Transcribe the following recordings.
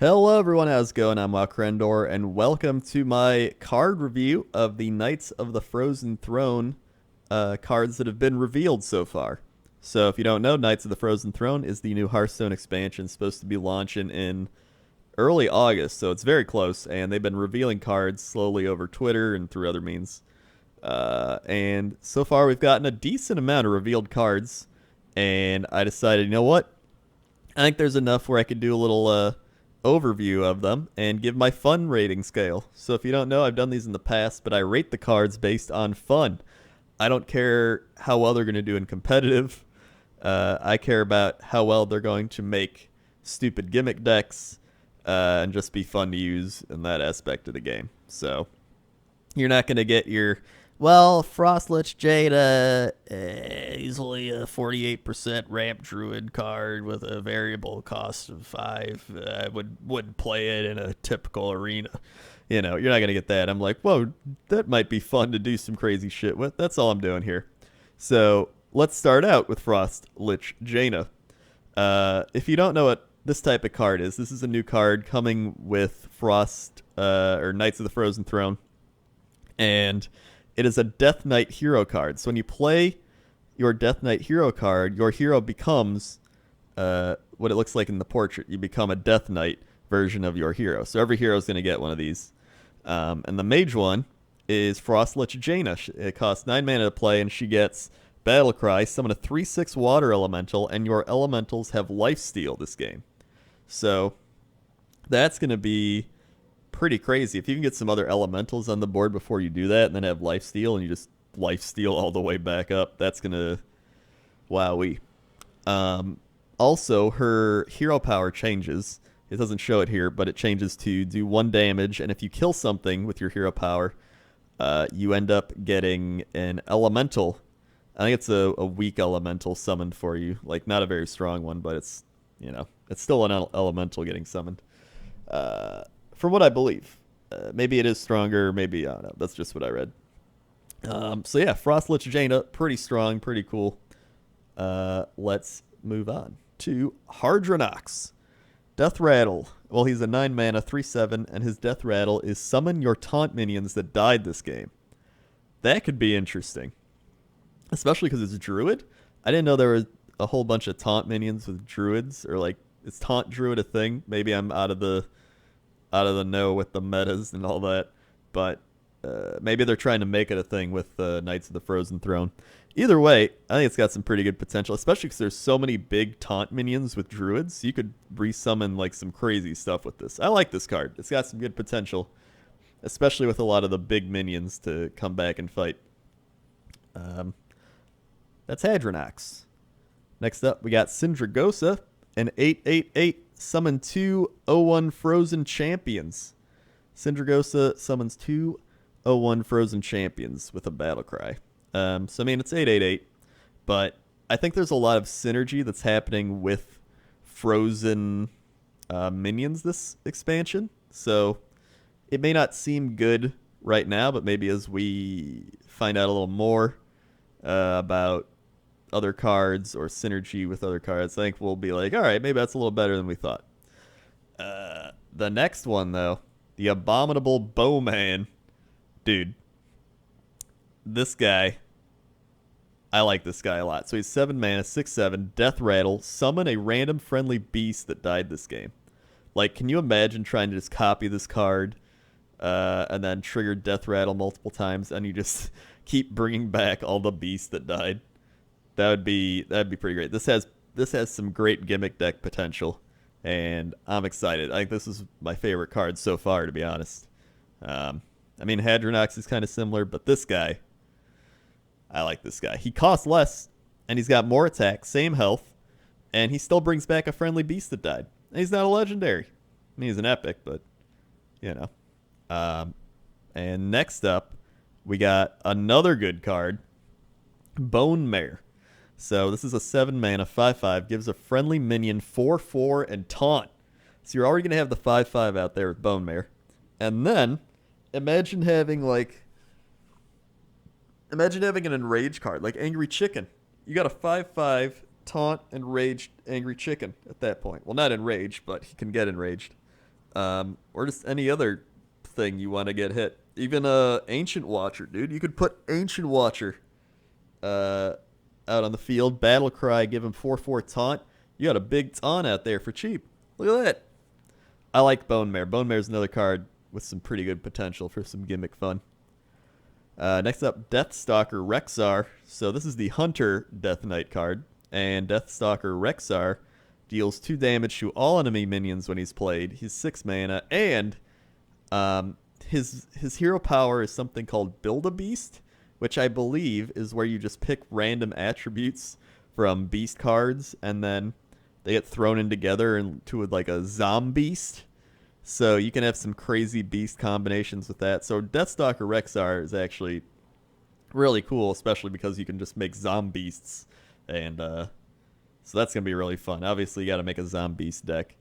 Hello everyone, how's it going? I'm WoWcrendor, and welcome to my card review of the Knights of the Frozen Throne cards that have been revealed so far. So if you don't know, Knights of the Frozen Throne is the new Hearthstone expansion, supposed to be launching in early August, so it's very close, and they've been revealing cards slowly over Twitter and through other means. And so far we've gotten a decent amount of revealed cards, and I decided, you know what? I think there's enough where I could do a little overview of them and give my fun rating scale. So if you don't know, I've done these in the past, but I rate the cards based on fun. I don't care how well they're going to do in competitive. I care about how well they're going to make stupid gimmick decks and just be fun to use in that aspect of the game. So you're not going to get your, well, Frostlich Jada, he's only a 48% ramp druid card with a variable cost of 5. I wouldn't play it in a typical arena. You know, you're not going to get that. I'm like, whoa, that might be fun to do some crazy shit with. That's all I'm doing here. So let's start out with Frostlich Jaina. If you don't know what this type of card is, this is a new card coming with or Knights of the Frozen Throne. And it is a Death Knight hero card. So when you play your Death Knight hero card, your hero becomes what it looks like in the portrait. You become a Death Knight version of your hero. So every hero is going to get one of these. And the mage one is Frostlich Jaina. It costs 9 mana to play, and she gets Battle Cry, summon a 3/6 water elemental, and your elementals have lifesteal this game. So that's going to be pretty crazy. If you can get some other elementals on the board before you do that and then have lifesteal and you just lifesteal all the way back up, that's gonna wowee. Also, her hero power changes. It doesn't show it here, but it changes to do 1 damage, and if you kill something with your hero power, you end up getting an elemental. I think it's a weak elemental summoned for you, like not a very strong one, but it's, you know, it's still an elemental getting summoned. From what I believe. Maybe it is stronger, maybe, I don't know. That's just what I read. So yeah, Frostlich Jaina, pretty strong, pretty cool. Let's move on to Hardronox. Death Rattle. Well, he's a 9 mana, 3/7, and his Death Rattle is summon your taunt minions that died this game. That could be interesting. Especially because it's Druid. I didn't know there was a whole bunch of taunt minions with Druids, or like, is taunt Druid a thing? Maybe I'm out of the know with the metas and all that, but maybe they're trying to make it a thing with Knights of the Frozen Throne. Either way, I think it's got some pretty good potential, especially because there's so many big taunt minions with druids. You could resummon like some crazy stuff with this. I like this card. It's got some good potential, especially with a lot of the big minions to come back and fight. That's Hadronox. Next up, we got Syndragosa, an 8/8/8. Summon 2 0/1 Frozen Champions. Syndragosa summons 2 0/1 Frozen Champions with a Battle Cry. So, I mean, it's 8/8/8, but I think there's a lot of synergy that's happening with Frozen minions this expansion. So, it may not seem good right now, but maybe as we find out a little more about other cards or synergy with other cards, I think we'll be like, all right, maybe that's a little better than we thought. The next one, though, the Abominable Bowman. Dude, this guy, I like this guy a lot. So he's 7 mana, 6/7, Death Rattle, summon a random friendly beast that died this game. Like, can you imagine trying to just copy this card and then trigger Death Rattle multiple times, and you just keep bringing back all the beasts that died? That'd be pretty great. This has some great gimmick deck potential, and I'm excited. I think this is my favorite card so far, to be honest. I mean, Hadronox is kind of similar, but this guy, I like this guy. He costs less, and he's got more attack, same health, and he still brings back a friendly beast that died. And he's not a legendary. I mean, he's an epic, but, you know. And next up, we got another good card, Bone Mare. So this is a 7 mana, 5/5, gives a friendly minion 4/4 and taunt. So you're already going to have the 5/5 out there with Bone Mare. And then, imagine having an enraged card, like Angry Chicken. You got a 5/5 taunt enraged Angry Chicken at that point. Well, not enraged, but he can get enraged. Or just any other thing you want to get hit. Even Ancient Watcher, dude. You could put Ancient Watcher out on the field. Battle Cry, give him 4/4 taunt. You got a big taunt out there for cheap. Look at that. I like Bone Mare. Bone Mare is another card with some pretty good potential for some gimmick fun. Next up, Deathstalker Rexxar. So this is the Hunter Death Knight card. And Deathstalker Rexxar deals 2 damage to all enemy minions when he's played. He's 6 mana. And his hero power is something called Build a Beast, which I believe is where you just pick random attributes from beast cards, and then they get thrown in together into like a Zombeast. So you can have some crazy beast combinations with that. So Deathstalker Rexxar is actually really cool, especially because you can just make Zombeasts. And so that's going to be really fun. Obviously, you got to make a Zombeast deck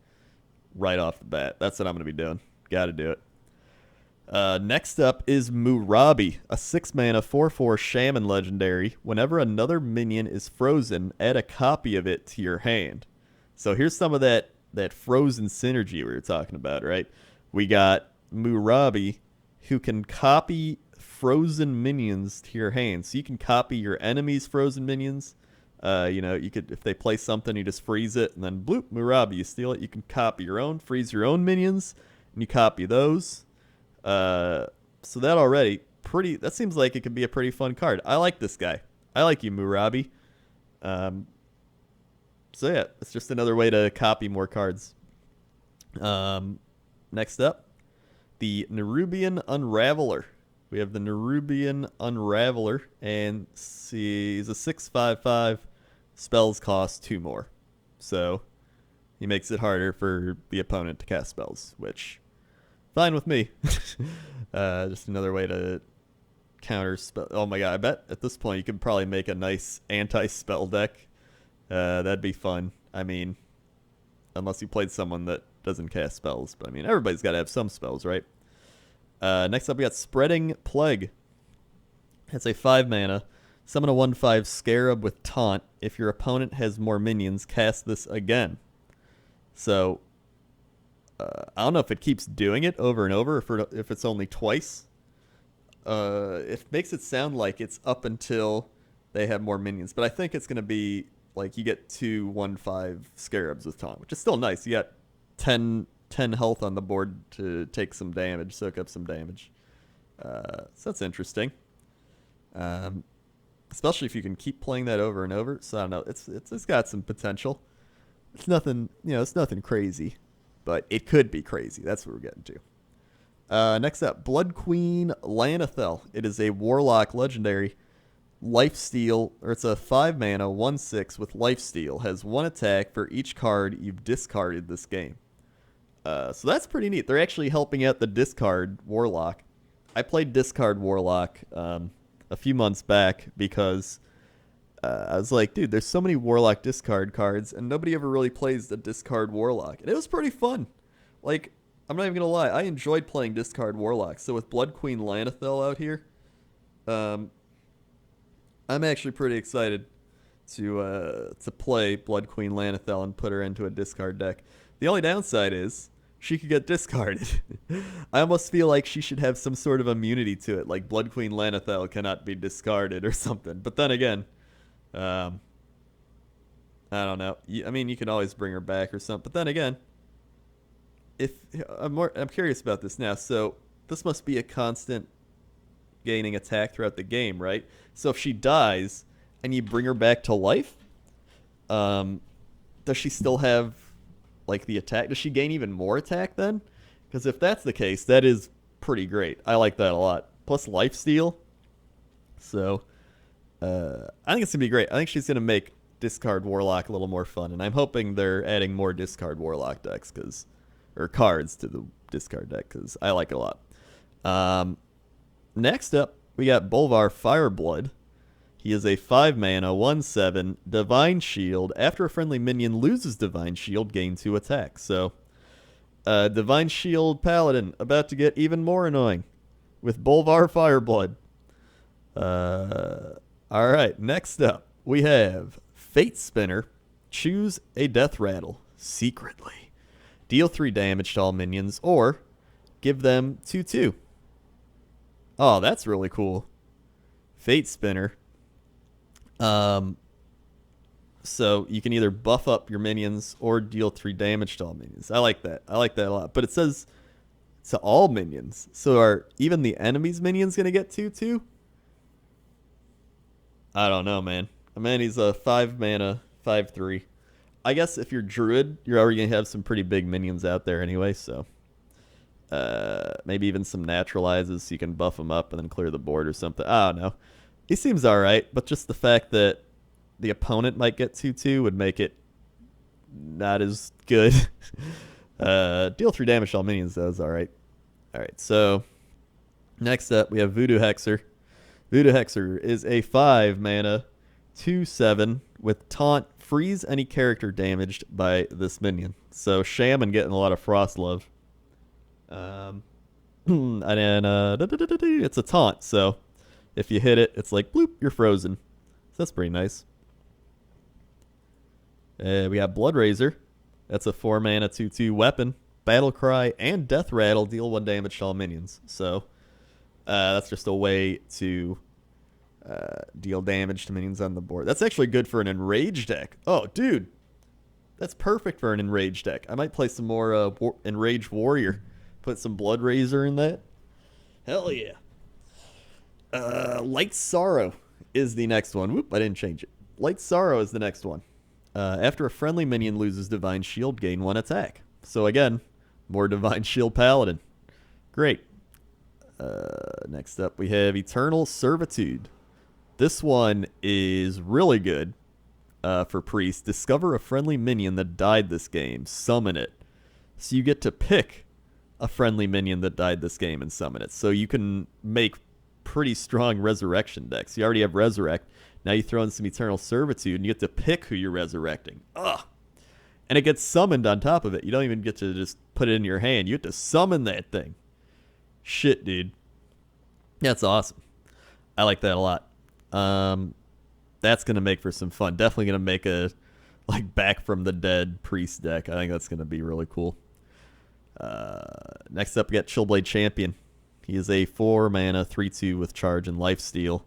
right off the bat. That's what I'm going to be doing. Got to do it. Next up is Robbie, a 6 mana 4/4 Shaman legendary. Whenever another minion is frozen, add a copy of it to your hand. So here's some of that frozen synergy we were talking about, right? We got Robbie, who can copy frozen minions to your hand. So you can copy your enemy's frozen minions. You could, if they play something, you just freeze it, and then bloop, Robbie, you steal it. You can copy your own, freeze your own minions, and you copy those. So that seems like it could be a pretty fun card. I like this guy. I like you, Robbie. So yeah, it's just another way to copy more cards. Next up, the Nerubian Unraveler. We have the Nerubian Unraveler, and he's a 6/5/5. Spells cost 2 more. So he makes it harder for the opponent to cast spells, which fine with me. Just another way to counter spell. Oh my god, I bet at this point you could probably make a nice anti-spell deck. That'd be fun. I mean, unless you played someone that doesn't cast spells. But I mean, everybody's got to have some spells, right? Next up, we got Spreading Plague. It's a 5 mana. Summon a 1/5 Scarab with Taunt. If your opponent has more minions, cast this again. So, I don't know if it keeps doing it over and over, if it's only twice. It makes it sound like it's up until they have more minions. But I think it's going to be like you get 2 1/5 Scarabs with Taunt, which is still nice. You got 10 health on the board to take some damage, soak up some damage. So that's interesting. Especially if you can keep playing that over and over. So I don't know. It's got some potential. It's nothing, it's nothing crazy, but it could be crazy. That's what we're getting to. Next up, Blood Queen Lanathel. It is a Warlock legendary. Lifesteal, or it's a 5 mana 1/6 with Lifesteal. Has 1 attack for each card you've discarded this game. So that's pretty neat. They're actually helping out the discard Warlock. I played discard Warlock a few months back because I was like, dude, there's so many Warlock discard cards, and nobody ever really plays the discard Warlock. And it was pretty fun. Like, I'm not even going to lie. I enjoyed playing discard Warlock. So with Blood Queen Lanathel out here, I'm actually pretty excited to play Blood Queen Lanathel and put her into a discard deck. The only downside is she could get discarded. I almost feel like she should have some sort of immunity to it, like Blood Queen Lanathel cannot be discarded or something. But then again, I don't know. I mean, you can always bring her back or something. But then again, I'm curious about this now. So this must be a constant gaining attack throughout the game, right? So if she dies and you bring her back to life, does she still have like the attack? Does she gain even more attack then? Because if that's the case, that is pretty great. I like that a lot. Plus lifesteal. So I think it's gonna be great. I think she's gonna make discard Warlock a little more fun, and I'm hoping they're adding more discard Warlock decks or cards to the discard deck because I like it a lot. Next up, we got Bolvar Fireblood. He is a 5 mana 1/7 Divine Shield. After a friendly minion loses Divine Shield, gain 2 attacks. So, Divine Shield Paladin about to get even more annoying with Bolvar Fireblood. All right, next up we have Fate Spinner. Choose a Death Rattle secretly. deal 3 damage to all minions, or give them 2/2. Oh, that's really cool. Fate Spinner. So you can either buff up your minions or deal 3 damage to all minions. I like that. I like that a lot. But it says to all minions. So are even the enemy's minions going to get 2/2? I don't know, man. Man, he's a 5 mana, 5/3. I guess if you're Druid, you're already going to have some pretty big minions out there anyway, so maybe even some naturalizes so you can buff them up and then clear the board or something. I don't know. He seems alright, but just the fact that the opponent might get 2/2 would make it not as good. Deal 3 damage to all minions, though, is alright. Alright, so next up we have Voodoo Hexer. Voodoo Hexer is a 5 mana, 2/7 with taunt, freeze any character damaged by this minion. So Shaman getting a lot of frost love. And then it's a taunt, so if you hit it, it's like bloop, you're frozen. So that's pretty nice. We got Blood Razor. That's a 4 mana 2/2 weapon. Battle Cry and Death Rattle deal 1 damage to all minions. So that's just a way to deal damage to minions on the board. That's actually good for an Enraged deck. Oh, dude. That's perfect for an Enraged deck. I might play some more Enraged Warrior. Put some Blood Razor in that. Hell yeah. Light Sorrow is the next one. Whoop, I didn't change it. Light Sorrow is the next one. After a friendly minion loses Divine Shield, gain 1 attack. So again, more Divine Shield Paladin. Great. Next up, we have Eternal Servitude. This one is really good for Priest. Discover a friendly minion that died this game. Summon it. So you get to pick a friendly minion that died this game and summon it. So you can make pretty strong resurrection decks. You already have Resurrect. Now you throw in some Eternal Servitude, and you get to pick who you're resurrecting. Ugh. And it gets summoned on top of it. You don't even get to just put it in your hand. You get to summon that thing. Shit, dude. That's awesome. I like that a lot. That's going to make for some fun. Definitely going to make a Back from the Dead Priest deck. I think that's going to be really cool. Next up, we got Chillblade Champion. He is a 4 mana 3/2 with charge and lifesteal.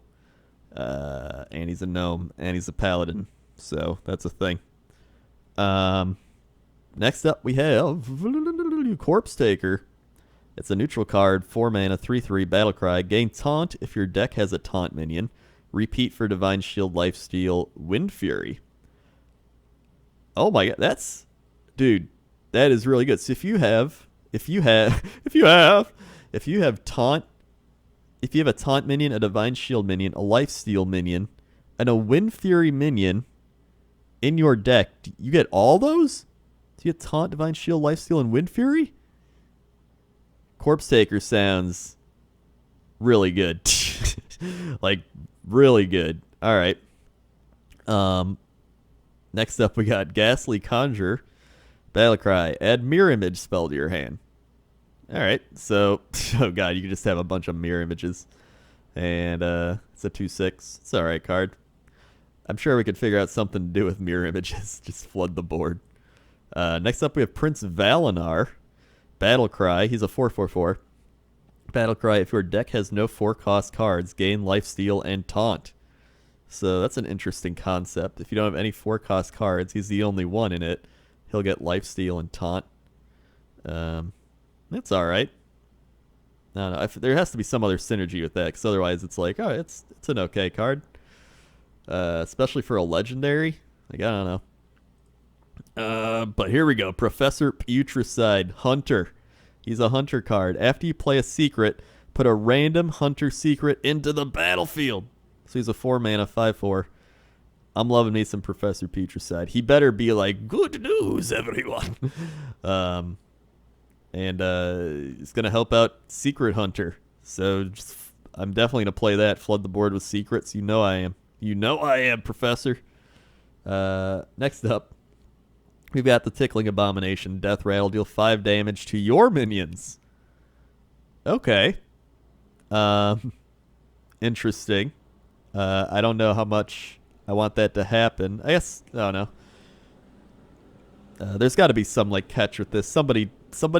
And he's a gnome, and he's a paladin. So that's a thing. Next up, we have Corpse Taker. It's a neutral card, 4 mana, 3/3, Battlecry. Gain taunt if your deck has a taunt minion. Repeat for Divine Shield, Lifesteal, Wind Fury. Oh my god, that's... Dude, that is really good. So if you have taunt, if you have a taunt minion, a Divine Shield minion, a Lifesteal minion, and a Wind Fury minion in your deck, you get all those? Do you get taunt, Divine Shield, Lifesteal, and Wind Fury? Corpse Taker sounds really good. Really good. Alright. Next up we got Ghastly Conjurer. Battlecry. Add Mirror Image spell to your hand. Alright, so... Oh god, you can just have a bunch of mirror images. And it's a 2/6. It's alright card. I'm sure we could figure out something to do with mirror images. Just flood the board. Next up we have Prince Valinar. Battlecry. He's a 4/4/4. Battlecry. If your deck has no 4-cost cards, gain Lifesteal and Taunt. So that's an interesting concept. If you don't have any 4-cost cards, he's the only one in it. He'll get Lifesteal and Taunt. That's alright. I don't know. There has to be some other synergy with that, because otherwise it's like, oh, it's an okay card. Especially for a legendary. Like, I don't know. But here we go. Professor Putress Hunter. He's a hunter card. After you play a secret, put a random hunter secret into the battlefield. So he's a 4 mana 5/4. I'm loving me some Professor Putress. He better be like, good news, everyone. And it's going to help out Secret Hunter. So I'm definitely going to play that. Flood the board with secrets. You know I am. You know I am, Professor. Next up, we've got the Tickling Abomination. Death Rattle. Deal 5 damage to your minions. Okay. Interesting. I don't know how much I want that to happen. I guess, I don't know. There's got to be some like catch with this. Somebody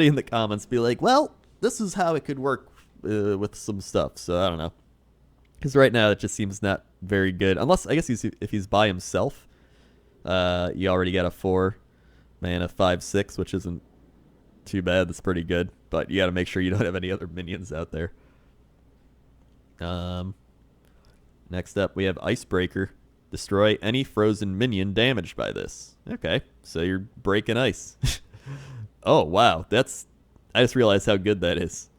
in the comments be like, well, this is how it could work with some stuff. So I don't know. Because right now it just seems not very good. Unless, I guess if he's by himself, you already got a 4 mana 5/6, which isn't too bad. That's pretty good. But you got to make sure you don't have any other minions out there. Next up, we have Icebreaker. Destroy any frozen minion damaged by this. Okay, so you're breaking ice. Oh, wow. I just realized how good that is.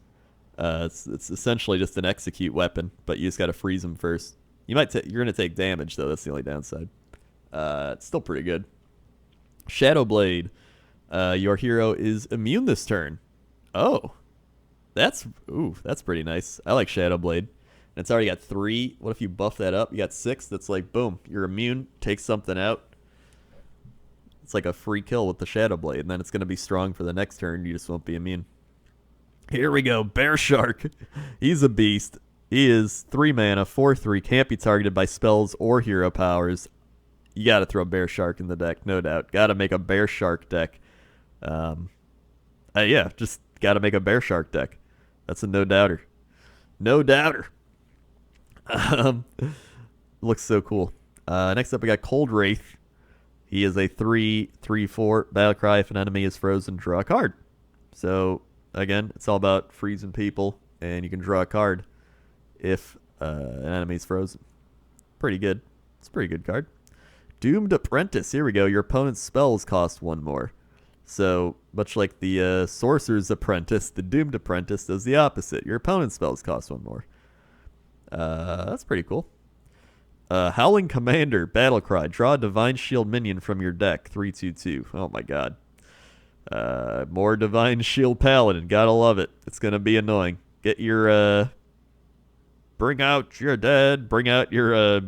It's essentially just an execute weapon, but you just got to freeze them first. You're going to take damage, though. That's the only downside. It's still pretty good. Shadow Blade. Your hero is immune this turn. Oh. That's pretty nice. I like Shadow Blade. And it's already got 3. What if you buff that up? You got 6. That's like, boom, you're immune. Take something out. It's like a free kill with the Shadow Blade. And then it's going to be strong for the next turn. You just won't be immune. Here we go. Bear Shark. He's a beast. He is 3 mana, 4/3. Can't be targeted by spells or hero powers. You got to throw Bear Shark in the deck, no doubt. Got to make a Bear Shark deck. Yeah, just got to make a Bear Shark deck. That's a no doubter. No doubter. Looks so cool. Next up, we got Cold Wraith. He is a 3/3/4 battle cry. If an enemy is frozen, draw a card. So again, it's all about freezing people, and you can draw a card if an enemy is frozen. Pretty good. It's a pretty good card. Doomed Apprentice. Here we go. Your opponent's spells cost 1 more. So much like the Sorcerer's Apprentice, the Doomed Apprentice does the opposite. Your opponent's spells cost 1 more. That's pretty cool. Howling Commander, Battlecry. Draw a Divine Shield minion from your deck. 3/2/2. Oh my god. More Divine Shield Paladin. Gotta love it. It's gonna be annoying. Get your, bring out your dead. Bring out your,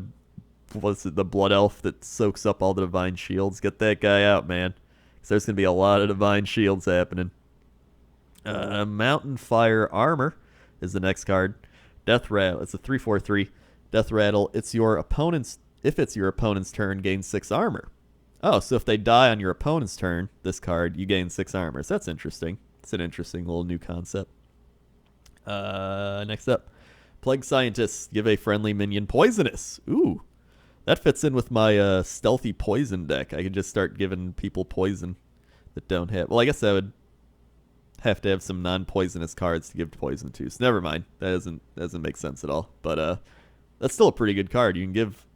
what's it, the Blood Elf that soaks up all the Divine Shields. Get that guy out, man. Because there's gonna be a lot of Divine Shields happening. Mountain Fire Armor is the next card. Death Rattle. It's a 3/4/3. Death Rattle. If it's your opponent's turn, gain 6 armor. Oh, so if they die on your opponent's turn, this card, you gain 6 armor. So that's interesting. It's an interesting little new concept. Next up, Plague Scientist. Give a friendly minion poisonous. Ooh, that fits in with my stealthy poison deck. I could just start giving people poison that don't have. Well, I guess I would have to have some non-poisonous cards to give poison to. So never mind. That doesn't make sense at all. But that's still a pretty good card. You can give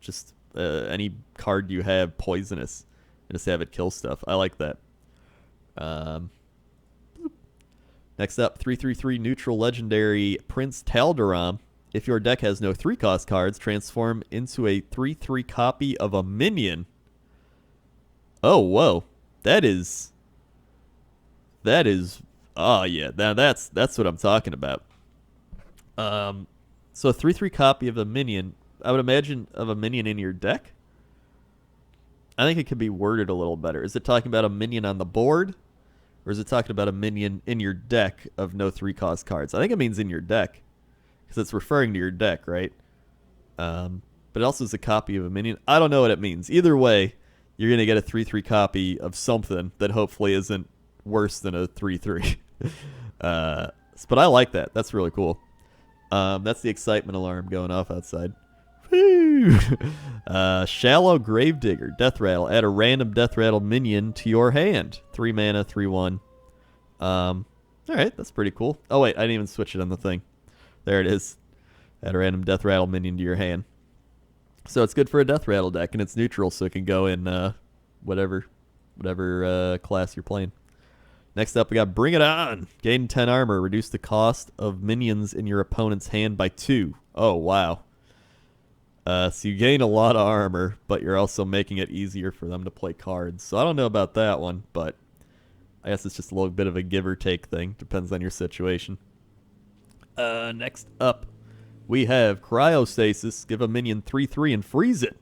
just any card you have poisonous and just have it kill stuff. I like that. Next up, 3/3/3 neutral legendary Prince Kaldurahm. If your deck has no 3-cost cards, transform into a 3/3 copy of a minion. Oh, whoa. That is, oh yeah, that's what I'm talking about. So a 3/3 copy of a minion, I would imagine, of a minion in your deck? I think it could be worded a little better. Is it talking about a minion on the board? Or is it talking about a minion in your deck of no 3-cost cards? I think it means in your deck. Because it's referring to your deck, right? But it also is a copy of a minion. I don't know what it means. Either way, you're going to get a 3/3 copy of something that hopefully isn't worse than a 3/3. But I like that. That's really cool. That's the excitement alarm going off outside. Woo! Shallow Gravedigger. Death Rattle. Add a random Death Rattle minion to your hand. 3 mana, 3/1. Alright, that's pretty cool. Oh wait, I didn't even switch it on the thing. There it is. Add a random Death Rattle minion to your hand. So it's good for a Death Rattle deck, and it's neutral, so it can go in whatever class you're playing. Next up, we got Bring It On. Gain 10 armor. Reduce the cost of minions in your opponent's hand by 2. Oh, wow. So you gain a lot of armor, but you're also making it easier for them to play cards. So I don't know about that one, but I guess it's just a little bit of a give or take thing. Depends on your situation. Next up, we have Cryostasis. Give a minion 3/3 and freeze it.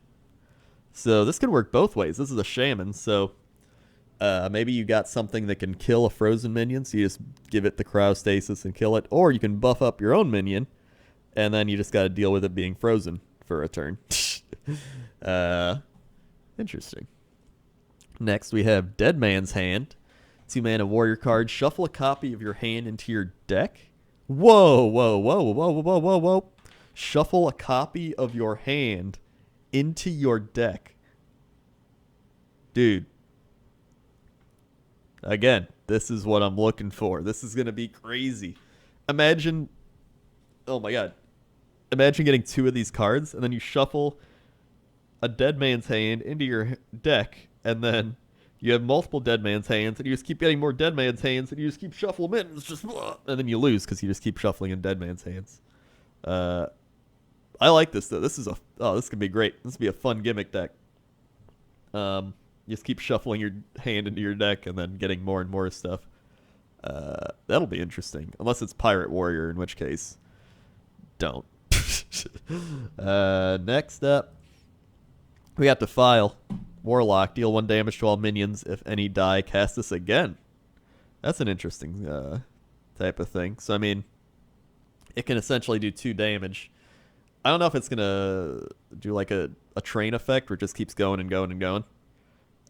So this could work both ways. This is a shaman, so maybe you got something that can kill a frozen minion, so you just give it the Cryostasis and kill it. Or you can buff up your own minion, and then you just got to deal with it being frozen for a turn. Interesting. Next, we have Dead Man's Hand. 2-mana warrior card. Shuffle a copy of your hand into your deck. Whoa, whoa, whoa, whoa, whoa, whoa, whoa, whoa. Shuffle a copy of your hand into your deck. Dude. Again, this is what I'm looking for. This is going to be crazy. Imagine, oh my god. Imagine getting 2 of these cards, and then you shuffle a Dead Man's Hand into your deck, and then you have multiple Dead Man's Hands, and you just keep getting more Dead Man's Hands, and you just keep shuffling them in, and it's just, and then you lose because you just keep shuffling in Dead Man's Hands. I like this though. This is this could be great. This would be a fun gimmick deck. You just keep shuffling your hand into your deck and then getting more and more stuff. That'll be interesting, unless it's Pirate Warrior, in which case, don't. Next up, we got Defile. Warlock, deal 1 damage to all minions. If any die, cast this again. That's an interesting type of thing. So, I mean, it can essentially do 2 damage. I don't know if it's going to do like a train effect where it just keeps going and going and going.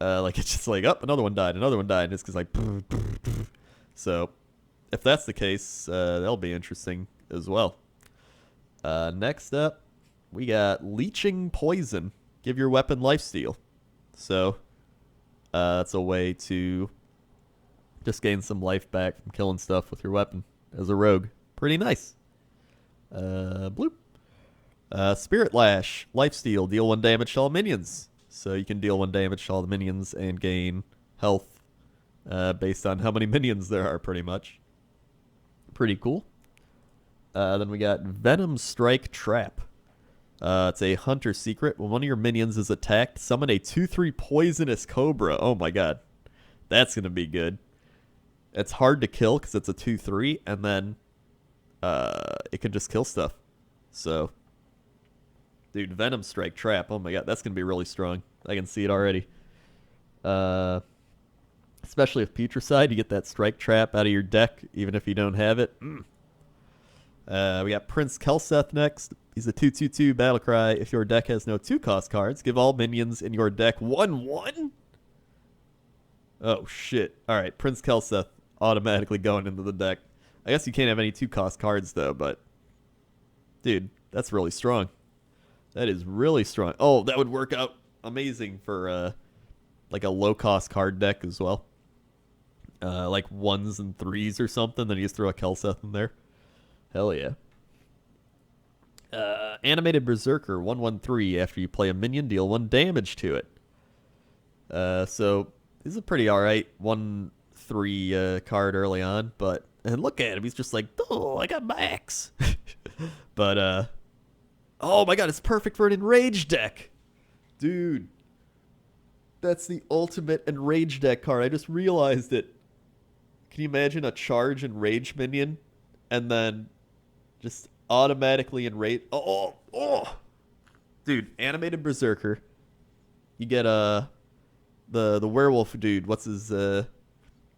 Like, it's just like, oh, another one died, and it's just like... So, if that's the case, that'll be interesting as well. Next up, we got Leeching Poison. Give your weapon lifesteal. So, that's a way to just gain some life back from killing stuff with your weapon as a rogue. Pretty nice. Bloop. Spirit Lash. Lifesteal. Deal 1 damage to all minions. So you can deal 1 damage to all the minions and gain health based on how many minions there are, pretty much. Pretty cool. Then we got Venom Strike Trap. It's a hunter secret. When one of your minions is attacked, summon a 2/3 poisonous cobra. Oh my god. That's going to be good. It's hard to kill because it's a 2/3, and then it can just kill stuff. So, dude, Venom Strike Trap. Oh my god, that's going to be really strong. I can see it already. Especially with Putress, you get that Strike Trap out of your deck, even if you don't have it. We got Prince Kelseth next. He's a 2/2/2 Battlecry. If your deck has no 2-cost cards, give all minions in your deck 1/1? Oh, shit. Alright, Prince Kelseth automatically going into the deck. I guess you can't have any 2-cost cards, though, but... Dude, that's really strong. That is really strong. Oh, that would work out amazing for, like, a low-cost card deck as well. Like 1s and 3s or something, then you just throw a Kelseth in there. Hell yeah. Animated Berserker, 1/1/3. After you play a minion, deal 1 damage to it. So, this is a pretty alright 1/3 card early on, but... And look at him, he's just like, oh, I got my axe. But, oh my god, it's perfect for an enraged deck. Dude. That's the ultimate enraged deck card. I just realized it. Can you imagine a charge enraged minion? And then just automatically enrage. Oh. Dude, animated Berserker. You get the werewolf dude. What's his the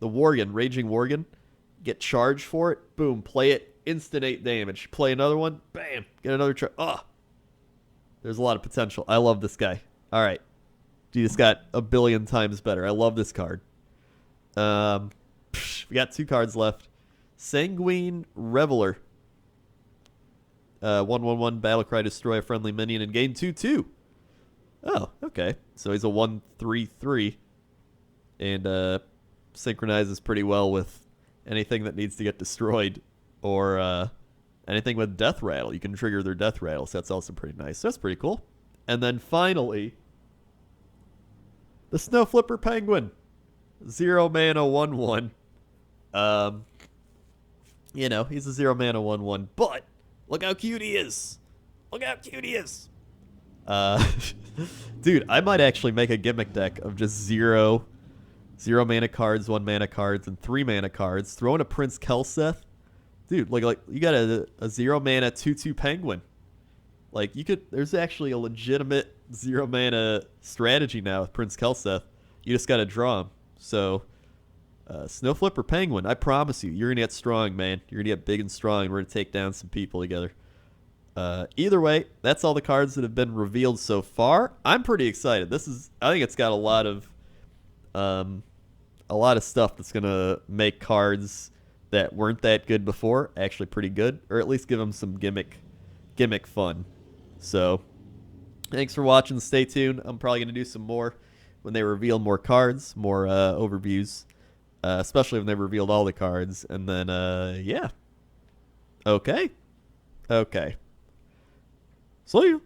Worgen, Raging Worgen. Get charged for it. Boom, play it. Instant 8 damage. Play another one. Bam. Get another charge. Oh. There's a lot of potential. I love this guy. All right. He just got a billion times better. I love this card. We got 2 cards left. Sanguine Reveler. 1/1/1 Battlecry, destroy a friendly minion and gain 2/2. Oh, okay. So he's a 1/3/3. And synchronizes pretty well with anything that needs to get destroyed. Or anything with Death Rattle. You can trigger their Death Rattle, so that's also pretty nice. So that's pretty cool. And then finally, the Snow Flipper Penguin. 0 mana 1/1. You know, he's a 0 mana 1/1, but look how cute he is. Look how cute he is. Dude, I might actually make a gimmick deck of just 0 mana cards, 1 mana cards, and 3 mana cards. Throw in a Prince Kelseth. Dude, like you got a 0 mana 2/2 penguin. Like, you could, there's actually a legitimate 0 mana strategy now with Prince Kelseth. You just got to draw him. So, Snow Flipper Penguin, I promise you, you're going to get strong, man. You're going to get big and strong, and we're going to take down some people together. Either way, that's all the cards that have been revealed so far. I'm pretty excited. I think it's got a lot of A lot of stuff that's gonna make cards that weren't that good before actually pretty good, or at least give them some gimmick fun. So thanks for watching. Stay tuned. I'm probably gonna do some more when they reveal more cards, more overviews, especially when they revealed all the cards. And then yeah, okay. See you.